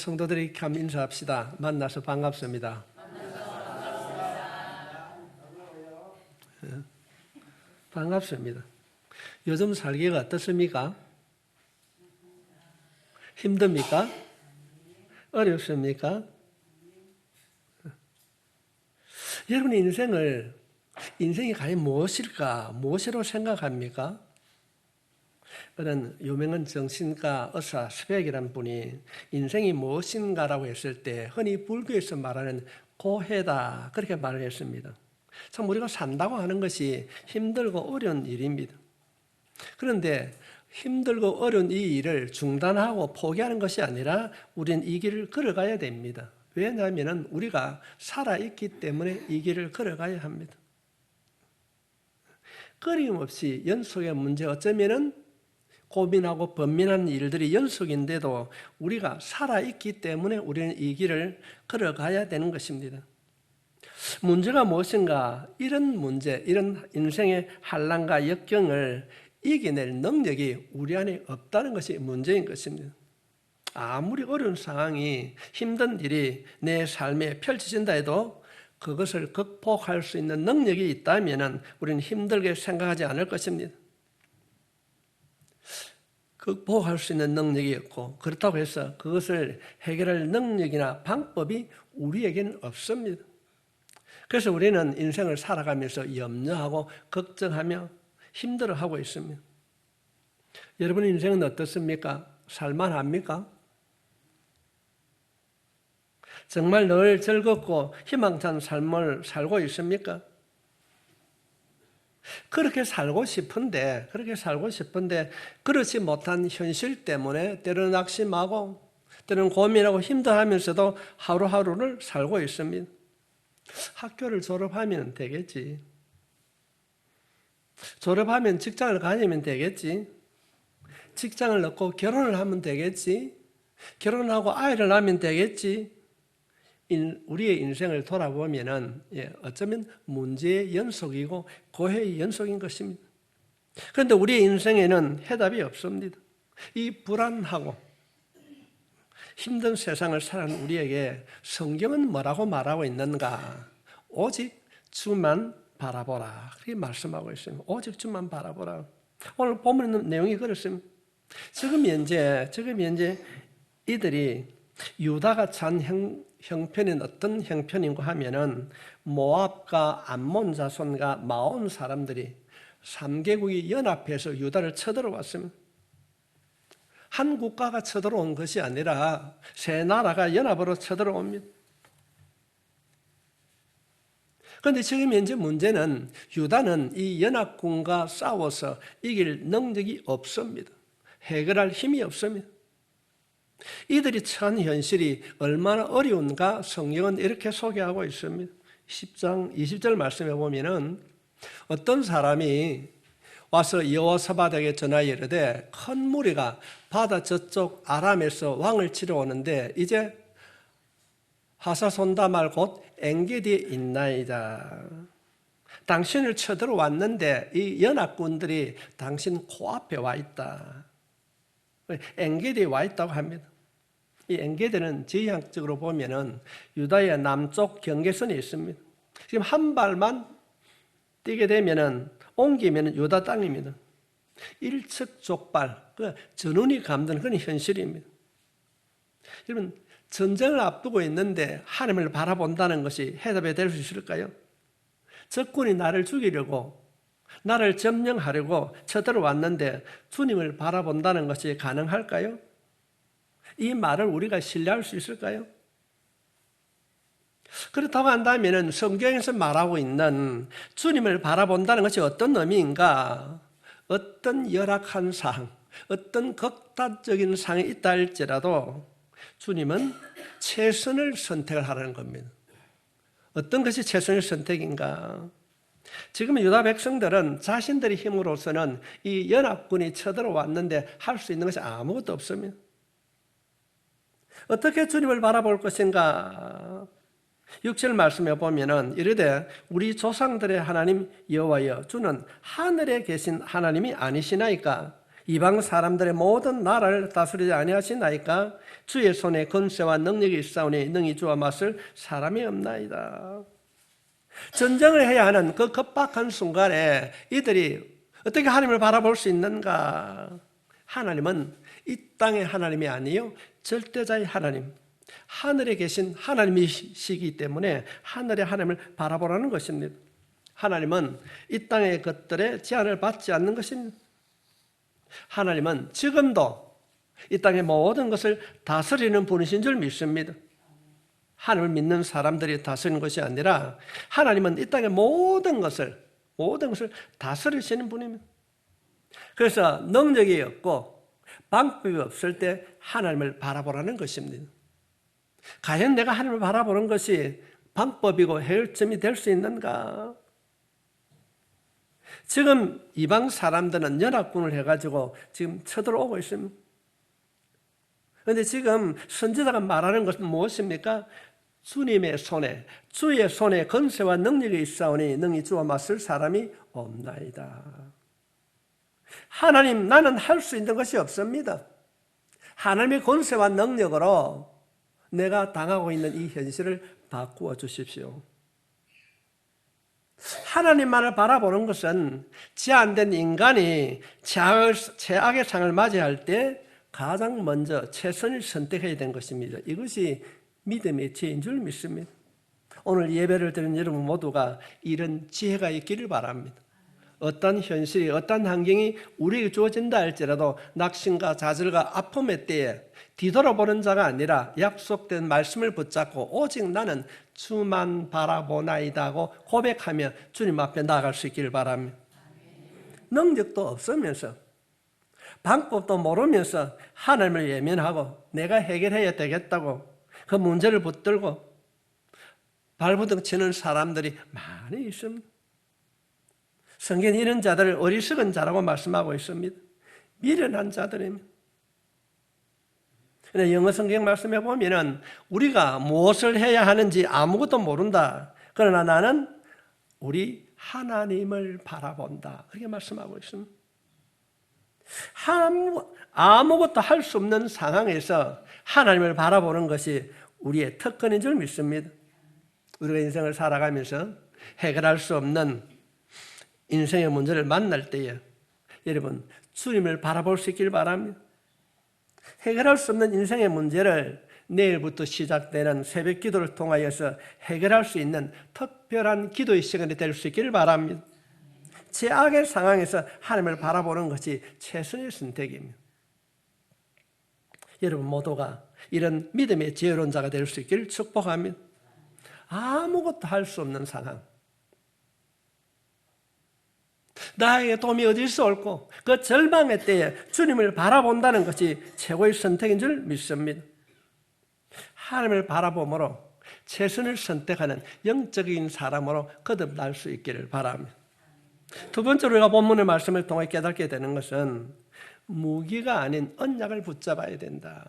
성도들이 참 인사합시다. 만나서 반갑습니다. 반갑습니다. 요즘 살기가 어떻습니까? 힘듭니까? 어렵습니까? 여러분의 인생이 과연 무엇일까? 무엇으로 생각합니까? 그런 유명한 정신가 의사 스펙이라는 분이 인생이 무엇인가라고 했을 때 흔히 불교에서 말하는 고해다 그렇게 말을 했습니다. 참 우리가 산다고 하는 것이 힘들고 어려운 일입니다. 그런데 힘들고 어려운 이 일을 중단하고 포기하는 것이 아니라 우리는 이 길을 걸어가야 됩니다. 왜냐하면 우리가 살아있기 때문에 이 길을 걸어가야 합니다. 끊임없이 연속의 문제, 어쩌면은 고민하고 번민하는 일들이 연속인데도 우리가 살아있기 때문에 우리는 이 길을 걸어가야 되는 것입니다. 문제가 무엇인가? 이런 문제, 이런 인생의 한란과 역경을 이겨낼 능력이 우리 안에 없다는 것이 문제인 것입니다. 아무리 어려운 상황이, 힘든 일이 내 삶에 펼쳐진다 해도 그것을 극복할 수 있는 능력이 있다면 우리는 힘들게 생각하지 않을 것입니다. 극복할 수 있는 능력이 없고, 그렇다고 해서 그것을 해결할 능력이나 방법이 우리에게는 없습니다. 그래서 우리는 인생을 살아가면서 염려하고 걱정하며 힘들어하고 있습니다. 여러분의 인생은 어떻습니까? 살만합니까? 정말 늘 즐겁고 희망찬 삶을 살고 있습니까? 그렇게 살고 싶은데 그렇지 못한 현실 때문에 때로는 낙심하고 때로는 고민하고 힘들어하면서도 하루하루를 살고 있습니다. 학교를 졸업하면 되겠지. 졸업하면 직장을 가지면 되겠지. 직장을 얻고 결혼을 하면 되겠지. 결혼하고 아이를 낳으면 되겠지. 우리의 인생을 돌아보면은 어쩌면 문제의 연속이고 고해의 연속인 것입니다. 그런데 우리의 인생에는 해답이 없습니다. 이 불안하고 힘든 세상을 살아가는 우리에게 성경은 뭐라고 말하고 있는가? 오직 주만 바라보라. 그렇게 말씀하고 있습니다. 오직 주만 바라보라. 오늘 보면 내용이 그렇습니다. 지금 현재 이들이 유다가 찬 형편은 어떤 형편인가 하면은 모압과 암몬 자손과 마온 사람들이 3개국이 연합해서 유다를 쳐들어왔습니다. 한 국가가 쳐들어온 것이 아니라 세 나라가 연합으로 쳐들어옵니다. 그런데 지금 현재 문제는 유다는 이 연합군과 싸워서 이길 능력이 없습니다. 해결할 힘이 없습니다. 이들이 처한 현실이 얼마나 어려운가 성경은 이렇게 소개하고 있습니다. 10장 20절 말씀해 보면은 어떤 사람이 와서 여호사밧에게 전하여 이르되 큰 무리가 바다 저쪽 아람에서 왕을 치러 오는데 이제 하사손다말 곧 엔게디에 있나이다. 당신을 쳐들어왔는데 이 연합군들이 당신 코앞에 와 있다. 엔게디에 와 있다고 합니다. 이 엔게디는 지형적으로 보면은 유다의 남쪽 경계선에 있습니다. 지금 한 발만 뛰게 되면은 옮기면은 유다 땅입니다. 일측족발, 전운이 감도는 그런 현실입니다. 여러분, 전쟁을 앞두고 있는데 하나님을 바라본다는 것이 해답이 될 수 있을까요? 적군이 나를 죽이려고, 나를 점령하려고 쳐들어왔는데 주님을 바라본다는 것이 가능할까요? 이 말을 우리가 신뢰할 수 있을까요? 그렇다고 한다면 성경에서 말하고 있는 주님을 바라본다는 것이 어떤 의미인가? 어떤 열악한 상황, 어떤 극단적인 상황이 있다 할지라도 주님은 최선을 선택을 하라는 겁니다. 어떤 것이 최선의 선택인가? 지금 유다 백성들은 자신들의 힘으로서는 이 연합군이 쳐들어왔는데 할 수 있는 것이 아무것도 없습니다. 어떻게 주님을 바라볼 것인가? 6절 말씀에 보면은 이르되 우리 조상들의 하나님 여호와여 주는 하늘에 계신 하나님이 아니시나이까? 이방 사람들의 모든 나라를 다스리지 아니하시나이까? 주의 손에 권세와 능력이 있사오니 능히 주와 맞설 사람이 없나이다. 전쟁을 해야 하는 그 급박한 순간에 이들이 어떻게 하나님을 바라볼 수 있는가? 하나님은 이 땅의 하나님이 아니요 절대자의 하나님, 하늘에 계신 하나님이시기 때문에 하늘의 하나님을 바라보라는 것입니다. 하나님은 이 땅의 것들에 제한을 받지 않는 것입니다. 하나님은 지금도 이 땅의 모든 것을 다스리는 분이신 줄 믿습니다. 하나님을 믿는 사람들이 다스리는 것이 아니라 하나님은 이 땅의 모든 것을 다스리시는 분입니다. 그래서 능력이 없고 방법이 없을 때 하나님을 바라보라는 것입니다. 과연 내가 하나님을 바라보는 것이 방법이고 해결점이 될 수 있는가? 지금 이방 사람들은 연합군을 해가지고 지금 쳐들어오고 있습니다. 그런데 지금 선지자가 말하는 것은 무엇입니까? 주님의 손에, 주의 손에 권세와 능력이 있사오니 능히 주와 맞설 사람이 없나이다. 하나님, 나는 할 수 있는 것이 없습니다. 하나님의 권세와 능력으로 내가 당하고 있는 이 현실을 바꾸어 주십시오. 하나님만을 바라보는 것은 제한된 인간이 최악의 상을 맞이할 때 가장 먼저 최선을 선택해야 되는 것입니다. 이것이 믿음의 지혜인 줄 믿습니다. 오늘 예배를 드린 여러분 모두가 이런 지혜가 있기를 바랍니다. 어떤 현실이, 어떤 환경이 우리에게 주어진다 할지라도 낙심과 좌절과 아픔의 때에 뒤돌아보는 자가 아니라 약속된 말씀을 붙잡고 오직 나는 주만 바라보나이다 하고 고백하며 주님 앞에 나아갈 수 있기를 바랍니다. 능력도 없으면서 방법도 모르면서 하나님을 외면하고 내가 해결해야 되겠다고 그 문제를 붙들고 발버둥 치는 사람들이 많이 있습니다. 성경에 이런 자들을 어리석은 자라고 말씀하고 있습니다. 미련한 자들입니다. 영어 성경 말씀에 보면은 우리가 무엇을 해야 하는지 아무것도 모른다. 그러나 나는 우리 하나님을 바라본다. 그렇게 말씀하고 있습니다. 아무것도 할 수 없는 상황에서 하나님을 바라보는 것이 우리의 특권인 줄 믿습니다. 우리가 인생을 살아가면서 해결할 수 없는 인생의 문제를 만날 때에 여러분 주님을 바라볼 수 있길 바랍니다. 해결할 수 없는 인생의 문제를 내일부터 시작되는 새벽 기도를 통하여서 해결할 수 있는 특별한 기도의 시간이 될 수 있기를 바랍니다. 최악의 상황에서 하나님을 바라보는 것이 최선의 선택입니다. 여러분 모두가 이런 믿음의 지혜로운 자가 될 수 있기를 축복합니다. 아무것도 할 수 없는 상황, 나에게 도움이 어디서 올고 그 절망의 때에 주님을 바라본다는 것이 최고의 선택인 줄 믿습니다. 하나님을 바라봄으로 최선을 선택하는 영적인 사람으로 거듭날 수 있기를 바랍니다. 두 번째로 우리가 본문의 말씀을 통해 깨닫게 되는 것은 무기가 아닌 언약을 붙잡아야 된다.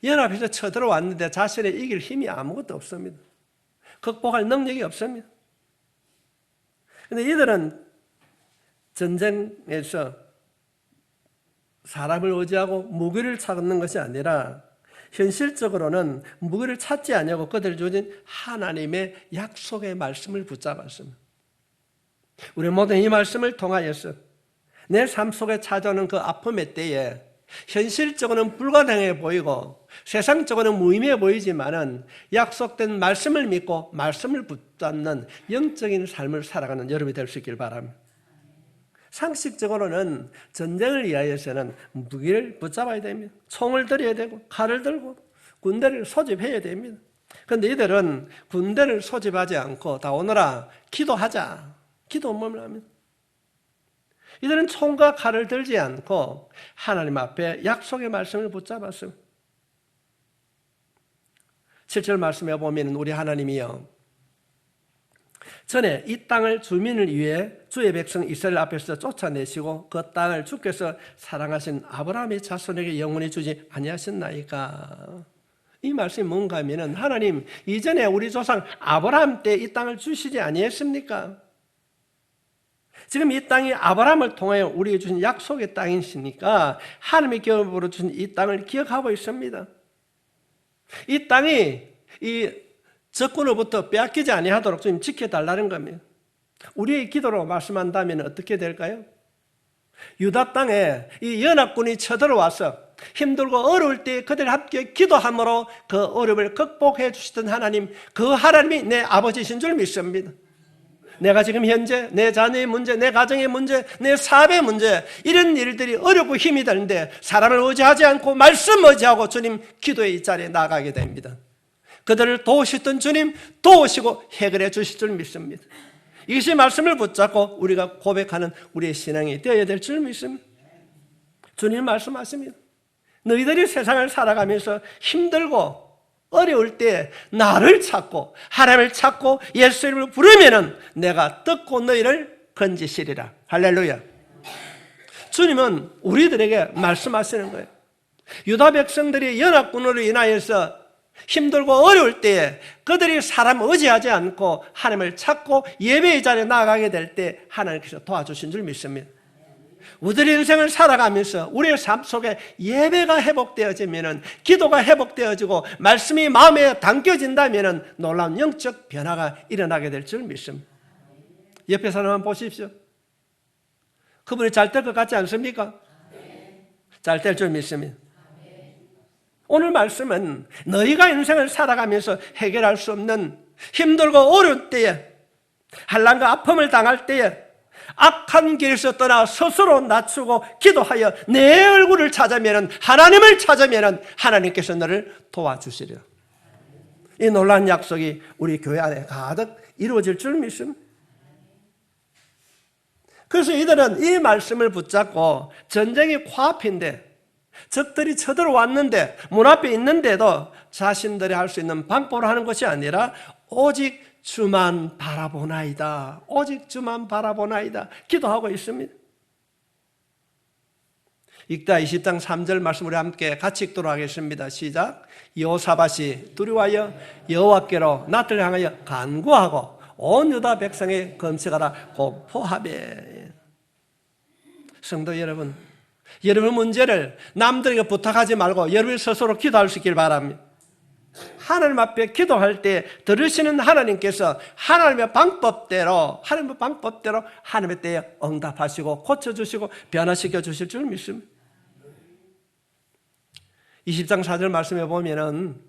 연합해서 쳐들어왔는데 자신의 이길 힘이 아무것도 없습니다. 극복할 능력이 없습니다. 그런데 이들은 전쟁에서 사람을 의지하고 무기를 찾는 것이 아니라 현실적으로는 무기를 찾지 않냐고 그들을 주신 하나님의 약속의 말씀을 붙잡았습니다. 우리 모두 이 말씀을 통하여서 내 삶 속에 찾아오는 그 아픔의 때에 현실적으로는 불가능해 보이고 세상적으로는 무의미해 보이지만은 약속된 말씀을 믿고 말씀을 붙잡는 영적인 삶을 살아가는 여러분이 될 수 있길 바랍니다. 상식적으로는 전쟁을 위하여서는 무기를 붙잡아야 됩니다. 총을 들여야 되고 칼을 들고 군대를 소집해야 됩니다. 그런데 이들은 군대를 소집하지 않고 다 오너라 기도하자. 기도문을 합니다. 이들은 총과 칼을 들지 않고 하나님 앞에 약속의 말씀을 붙잡았습니다. 7절 말씀에 보면 우리 하나님이요 전에 이 땅을 주민을 위해 주의 백성 이스라엘 앞에서 쫓아내시고 그 땅을 주께서 사랑하신 아브라함의 자손에게 영원히 주지 아니하셨나이까. 이 말씀이 뭔가 하면은 하나님 이전에 우리 조상 아브라함 때 이 땅을 주시지 아니했습니까? 지금 이 땅이 아브라함을 통하여 우리에게 주신 약속의 땅이시니까 하나님의 기업으로 주신 이 땅을 기억하고 있습니다. 이 땅이 이 적군으로부터 빼앗기지 아니하도록 좀 지켜달라는 겁니다. 우리의 기도로 말씀한다면 어떻게 될까요? 유다 땅에 이 연합군이 쳐들어와서 힘들고 어려울 때 그들 함께 기도함으로 그 어려움을 극복해 주시던 하나님, 그 하나님이 내 아버지신 줄 믿습니다. 내가 지금 현재 내 자녀의 문제, 내 가정의 문제, 내 사업의 문제, 이런 일들이 어렵고 힘이 드는데 사람을 의지하지 않고 말씀 의지하고 주님 기도의 이 자리에 나가게 됩니다. 그들을 도우셨던 주님 도우시고 해결해 주실 줄 믿습니다. 이것이 말씀을 붙잡고 우리가 고백하는 우리의 신앙이 되어야 될 줄 믿습니다. 주님 말씀하십니다. 너희들이 세상을 살아가면서 힘들고 어려울 때 나를 찾고 하나님을 찾고 예수 이름을 부르면은 내가 뜯고 너희를 건지시리라. 할렐루야. 주님은 우리들에게 말씀하시는 거예요. 유다 백성들이 연합군으로 인하여서 힘들고 어려울 때에 그들이 사람 의지하지 않고 하나님을 찾고 예배의 자리에 나아가게 될 때 하나님께서 도와주신 줄 믿습니다. 우리의 인생을 살아가면서 우리의 삶 속에 예배가 회복되어지면, 기도가 회복되어지고 말씀이 마음에 담겨진다면 놀라운 영적 변화가 일어나게 될 줄 믿습니다. 옆에 사람 보십시오. 그분이 잘 될 것 같지 않습니까? 잘 될 줄 믿습니다. 오늘 말씀은 너희가 인생을 살아가면서 해결할 수 없는 힘들고 어려운 때에, 환난과 아픔을 당할 때에 악한 길에서 떠나 스스로 낮추고 기도하여 내 얼굴을 찾으면, 하나님을 찾으면 하나님께서 너를 도와주시리라. 이 놀라운 약속이 우리 교회 안에 가득 이루어질 줄 믿습니다. 그래서 이들은 이 말씀을 붙잡고 전쟁이 코앞인데, 적들이 쳐들어왔는데 문 앞에 있는데도 자신들이 할 수 있는 방법으로 하는 것이 아니라 오직 주만 바라보나이다, 오직 주만 바라보나이다 기도하고 있습니다. 이기야 20장 3절 말씀 우리 함께 같이 읽도록 하겠습니다. 시작. 여호사밧이 두려워하여 여호와께로 낯을 향하여 간구하고 온 유다 백성의 검색하라 공포하되. 성도 여러분, 여러분 문제를 남들에게 부탁하지 말고 여러분 스스로 기도할 수 있길 바랍니다. 하나님 앞에 기도할 때 들으시는 하나님께서 하나님의 방법대로 하나님의 때에 응답하시고 고쳐주시고 변화시켜 주실 줄 믿습니다. 20장 4절 말씀에 보면은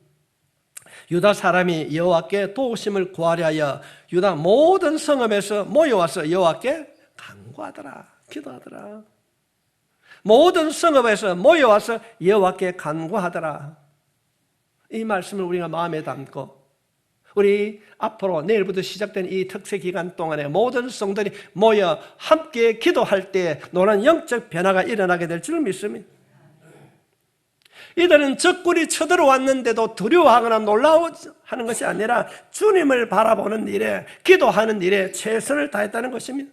유다 사람이 여호와께 도우심을 구하려 하여 유다 모든 성읍에서 모여와서 여호와께 간구하더라, 기도하더라. 모든 성읍에서 모여와서 여호와께 간구하더라. 이 말씀을 우리가 마음에 담고 우리 앞으로 내일부터 시작된 이 특세 기간 동안에 모든 성들이 모여 함께 기도할 때 놀라운 영적 변화가 일어나게 될 줄 믿습니다. 이들은 적군이 쳐들어왔는데도 두려워하거나 놀라워하는 것이 아니라 주님을 바라보는 일에, 기도하는 일에 최선을 다했다는 것입니다.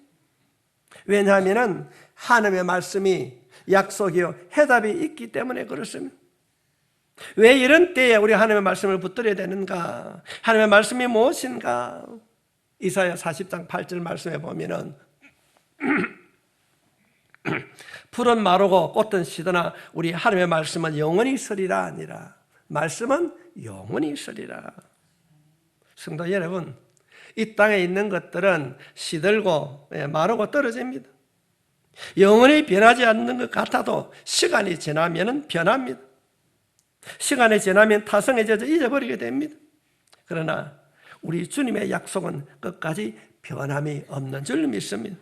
왜냐하면 하나님의 말씀이 약속이요 해답이 있기 때문에 그렇습니다. 왜 이런 때에 우리 하나님의 말씀을 붙들어야 되는가? 하나님의 말씀이 무엇인가? 이사야 40장 8절 말씀에 보면은 풀은 마르고 꽃은 시드나 우리 하나님의 말씀은 영원히 있으리라 아니라, 말씀은 영원히 있으리라. 성도 여러분, 이 땅에 있는 것들은 시들고 마르고 떨어집니다. 영원히 변하지 않는 것 같아도 시간이 지나면 변합니다. 시간이 지나면 타성해져서 잊어버리게 됩니다. 그러나 우리 주님의 약속은 끝까지 변함이 없는 줄 믿습니다.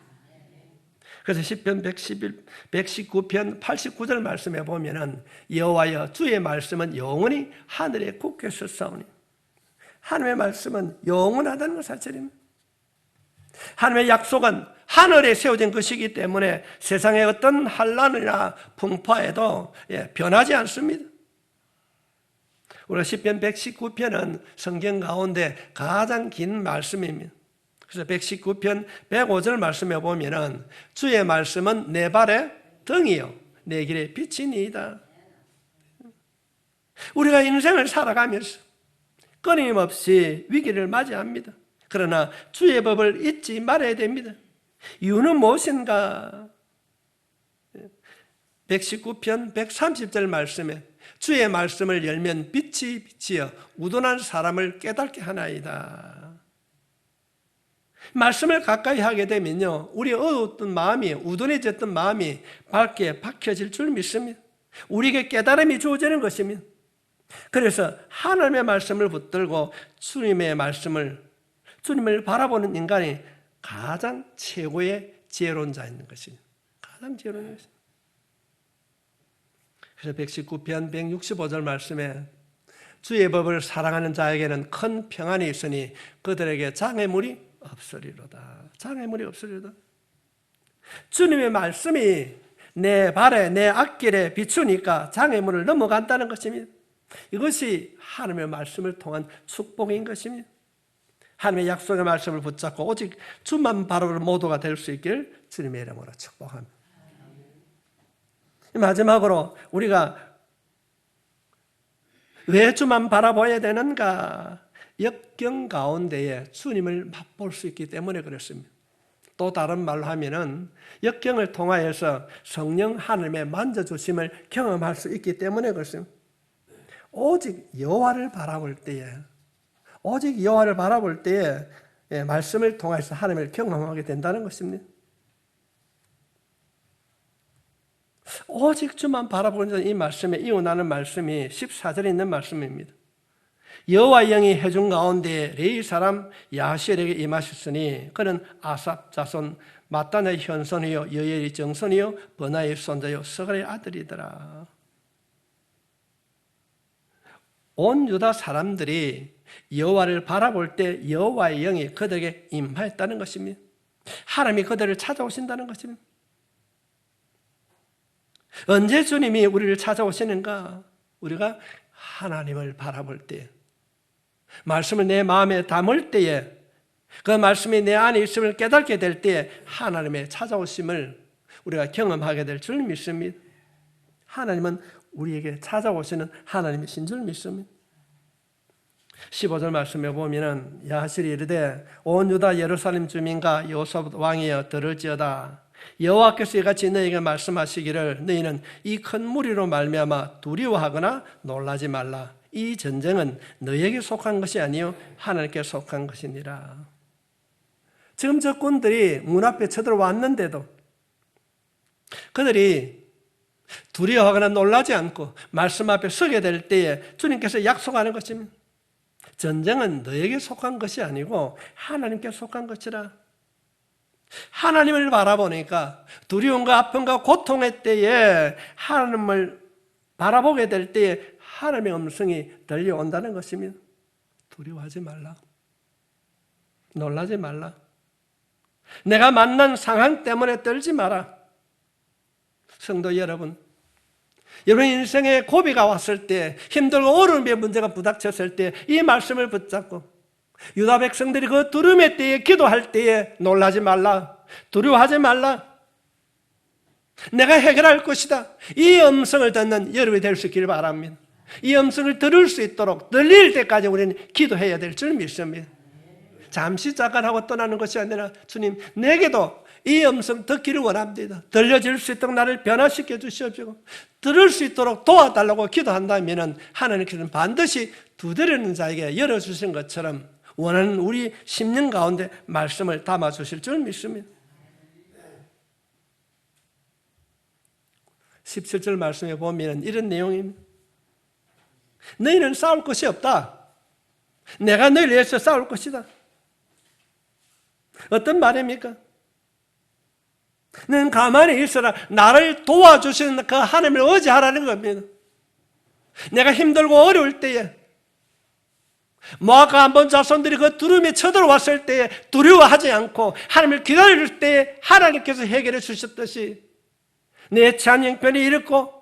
그래서 시편 119편 89절 말씀에 보면은 여호와여 주의 말씀은 영원히 하늘에 굳게 섰사오니, 하나님의 말씀은 영원하다는 것 사실입니다. 하나님의 약속은 하늘에 세워진 것이기 때문에 세상의 어떤 환난이나 풍파에도 변하지 않습니다. 우리가 시편 119편은 성경 가운데 가장 긴 말씀입니다. 그래서 119편 105절 말씀에 보면은 주의 말씀은 내 발의 등이요 내 길의 빛이니이다. 우리가 인생을 살아가면서 끊임없이 위기를 맞이합니다. 그러나 주의 법을 잊지 말아야 됩니다. 이유는 무엇인가? 119편 130절 말씀에 주의 말씀을 열면 빛이 비치어 우둔한 사람을 깨닫게 하나이다. 말씀을 가까이 하게 되면요, 우리 어두웠던 마음이, 우둔해졌던 마음이 밝게 밝혀질 줄 믿습니다. 우리에게 깨달음이 주어지는 것입니다. 그래서 하나님의 말씀을 붙들고 주님을 바라보는 인간이 가장 최고의 지혜로운 자인 것입니다. 가장 지혜로운 것입니다. 그래서 119편 165절 말씀에 주의 법을 사랑하는 자에게는 큰 평안이 있으니 그들에게 장애물이 없으리로다. 장애물이 없으리로다. 주님의 말씀이 내 발에, 내 앞길에 비추니까 장애물을 넘어간다는 것입니다. 이것이 하나님의 말씀을 통한 축복인 것입니다. 하나님의 약속의 말씀을 붙잡고 오직 주만 바라보는 모두가 될 수 있기를 주님의 이름으로 축복합니다. 마지막으로 우리가 왜 주만 바라봐야 되는가? 역경 가운데에 주님을 맛볼 수 있기 때문에 그렇습니다. 또 다른 말로 하면은 역경을 통하여서 성령 하나님의 만져주심을 경험할 수 있기 때문에 그렇습니다. 오직 여호와를 바라볼 때에 말씀을 통해서 하나님을 경험하게 된다는 것입니다. 오직 주만 바라보는 이 말씀에 이어나는 말씀이 14절에 있는 말씀입니다. 여호와의 영이 회중 가운데 레위 사람 야시엘에게 임하셨으니 그는 아삽 자손 마따나의 현손이요 여엘의 정손이요 버나의 손자요 스갈의 아들이더라. 온 유다 사람들이 여호와를 바라볼 때 여호와의 영이 그들에게 임하였다는 것입니다. 하나님이 그들을 찾아오신다는 것입니다. 언제 주님이 우리를 찾아오시는가? 우리가 하나님을 바라볼 때, 말씀을 내 마음에 담을 때에, 그 말씀이 내 안에 있음을 깨닫게 될 때에 하나님의 찾아오심을 우리가 경험하게 될 줄 믿습니다. 하나님은 우리에게 찾아오시는 하나님이신 줄 믿습니다. 15절 말씀에 보면은 야하실이 이르되 온 유다 예루살렘 주민과 여호사밧 왕이여 들을지어다. 여호와께서 이같이 너희에게 말씀하시기를 너희는 이 큰 무리로 말미암아 두려워하거나 놀라지 말라. 이 전쟁은 너희에게 속한 것이 아니요 하나님께 속한 것이니라. 지금 적군들이 문 앞에 쳐들어왔는데도 그들이 두려워하거나 놀라지 않고 말씀 앞에 서게 될 때에 주님께서 약속하는 것입니다. 전쟁은 너에게 속한 것이 아니고 하나님께 속한 것이라. 하나님을 바라보니까 두려움과 아픔과 고통의 때에 하나님을 바라보게 될 때에 하나님의 음성이 들려온다는 것입니다. 두려워하지 말라. 놀라지 말라. 내가 만난 상황 때문에 떨지 마라. 성도 여러분, 여러분 인생에 고비가 왔을 때, 힘들고 어려움의 문제가 부닥쳤을 때 이 말씀을 붙잡고 유다 백성들이 그 두려움의 때에 기도할 때에 놀라지 말라. 두려워하지 말라. 내가 해결할 것이다. 이 음성을 듣는 여러분이 될 수 있기를 바랍니다. 이 음성을 들을 수 있도록 들릴 때까지 우리는 기도해야 될 줄 믿습니다. 잠시 잠깐 하고 떠나는 것이 아니라 주님 내게도 이 음성 듣기를 원합니다. 들려질 수 있도록 나를 변화시켜 주시옵시고 들을 수 있도록 도와달라고 기도한다면 하나님께서는 반드시 두드리는 자에게 열어주신 것처럼 원하는 우리 심령 가운데 말씀을 담아주실 줄 믿습니다. 17절 말씀에 보면 이런 내용입니다. 너희는 싸울 것이 없다. 내가 너희를 위해서 싸울 것이다. 어떤 말입니까? 너는 가만히 있어라. 나를 도와주시는 그 하나님을 의지하라는 겁니다. 내가 힘들고 어려울 때에 모압 한번 자손들이 그 두려움에 쳐들어왔을 때에 두려워하지 않고 하나님을 기다릴 때에 하나님께서 해결해 주셨듯이 내 처한 형편이 이렇고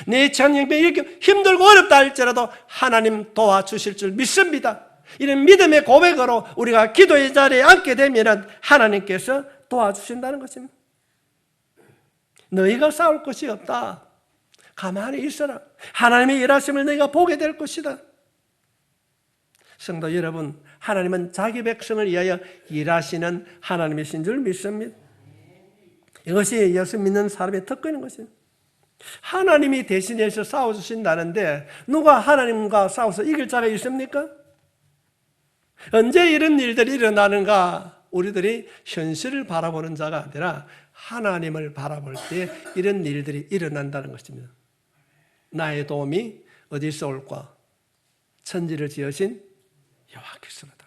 내 처한 형편이 이렇게 힘들고 어렵다 할지라도 하나님 도와주실 줄 믿습니다. 이런 믿음의 고백으로 우리가 기도의 자리에 앉게 되면 하나님께서 도와주신다는 것입니다. 너희가 싸울 것이 없다. 가만히 있어라. 하나님의 일하심을 너희가 보게 될 것이다. 성도 여러분, 하나님은 자기 백성을 위하여 일하시는 하나님이신 줄 믿습니다. 이것이 예수 믿는 사람의 특권인 것입니다. 하나님이 대신해서 싸워주신다는데 누가 하나님과 싸워서 이길 자가 있습니까? 언제 이런 일들이 일어나는가? 우리들이 현실을 바라보는 자가 아니라 하나님을 바라볼 때 이런 일들이 일어난다는 것입니다. 나의 도움이 어디서 올까? 천지를 지으신 여호와께서로다.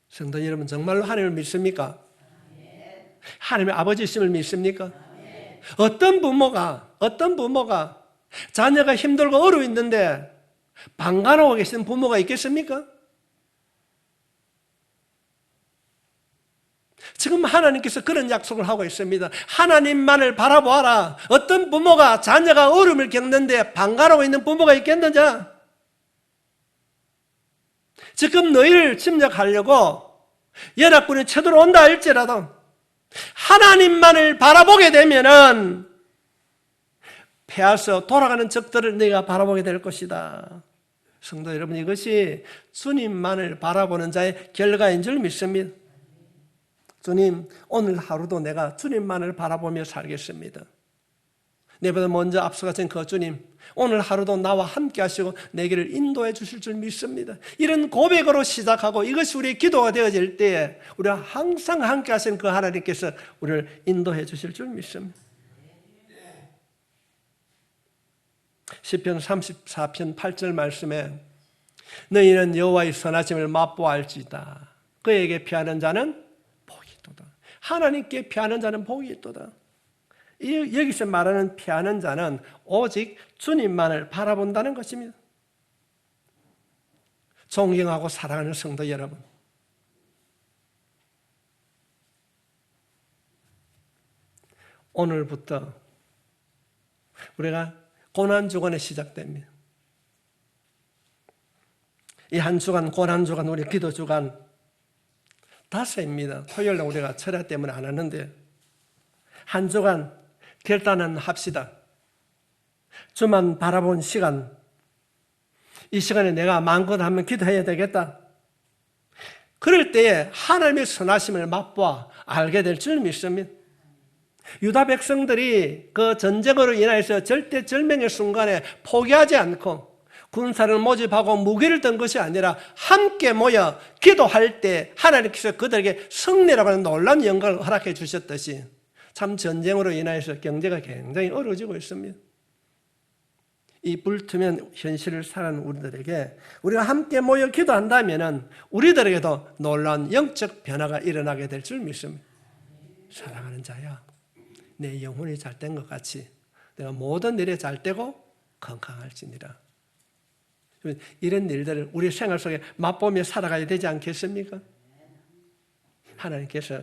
성도 여러분, 정말로 하나님을 믿습니까? 하나님의 아버지심을 믿습니까? 어떤 부모가 자녀가 힘들고 어려워 있는데 방관하고 계신 부모가 있겠습니까? 지금 하나님께서 그런 약속을 하고 있습니다. 하나님만을 바라보아라. 어떤 부모가 자녀가 어려움을 겪는데 방관하고 있는 부모가 있겠느냐? 지금 너희를 침략하려고 연합군이 쳐들어온다 할지라도 하나님만을 바라보게 되면은 패하서 돌아가는 적들을 내가 바라보게 될 것이다. 성도 여러분, 이것이 주님만을 바라보는 자의 결과인 줄 믿습니다. 주님, 오늘 하루도 내가 주님만을 바라보며 살겠습니다. 내보다 먼저 앞서가신 그 주님, 오늘 하루도 나와 함께 하시고 내 길을 인도해 주실 줄 믿습니다. 이런 고백으로 시작하고 이것이 우리의 기도가 되어질 때에 우리가 항상 함께 하신 그 하나님께서 우리를 인도해 주실 줄 믿습니다. 시편 34편 8절 말씀에 너희는 여호와의 선하심을 맛보알지다. 그에게 피하는 자는 복이 있도다. 하나님께 피하는 자는 복이 있도다. 여기서 말하는 피하는 자는 오직 주님만을 바라본다는 것입니다. 존경하고 사랑하는 성도 여러분, 오늘부터 우리가 고난주간에 시작됩니다. 이 한 주간, 고난주간, 우리 기도주간 닷새입니다. 토요일날 우리가 철야 때문에 안 하는데 한 주간 결단은 합시다. 주만 바라본 시간, 이 시간에 내가 마음껏 한번 기도해야 되겠다. 그럴 때에 하나님의 선하심을 맛보아 알게 될 줄 믿습니다. 유다 백성들이 그 전쟁으로 인해서 절대절명의 순간에 포기하지 않고 군사를 모집하고 무기를 든 것이 아니라 함께 모여 기도할 때 하나님께서 그들에게 승리라고 하는 놀라운 영광을 허락해 주셨듯이 참 전쟁으로 인해서 경제가 굉장히 어려워지고 있습니다. 이 불투명 현실을 살아가는 우리들에게 우리가 함께 모여 기도한다면 우리들에게도 놀라운 영적 변화가 일어나게 될 줄 믿습니다. 사랑하는 자야, 내 영혼이 잘된 것 같이 내가 모든 일에 잘되고 건강할지니라. 이런 일들을 우리 생활 속에 맛보며 살아가야 되지 않겠습니까? 하나님께서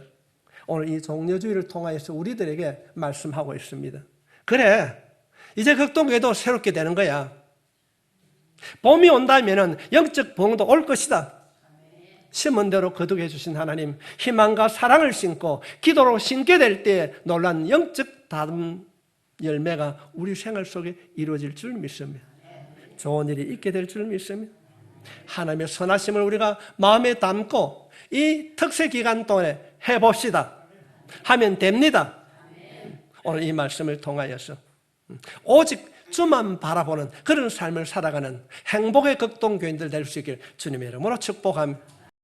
오늘 이 종려주의를 통하여서 우리들에게 말씀하고 있습니다. 그래, 이제 극동교회도 새롭게 되는 거야. 봄이 온다면 영적 부흥도 올 것이다. 심은 대로 거두게 해주신 하나님, 희망과 사랑을 심고 기도로 심게 될 때 놀란 영적 다음 열매가 우리 생활 속에 이루어질 줄 믿습니다. 좋은 일이 있게 될 줄 믿습니다. 하나님의 선하심을 우리가 마음에 담고 이 특세 기간 동안에 해봅시다. 하면 됩니다. 오늘 이 말씀을 통하여서 오직 주만 바라보는 그런 삶을 살아가는 행복의 극동교인들 될 수 있기를 주님의 이름으로 축복합니다.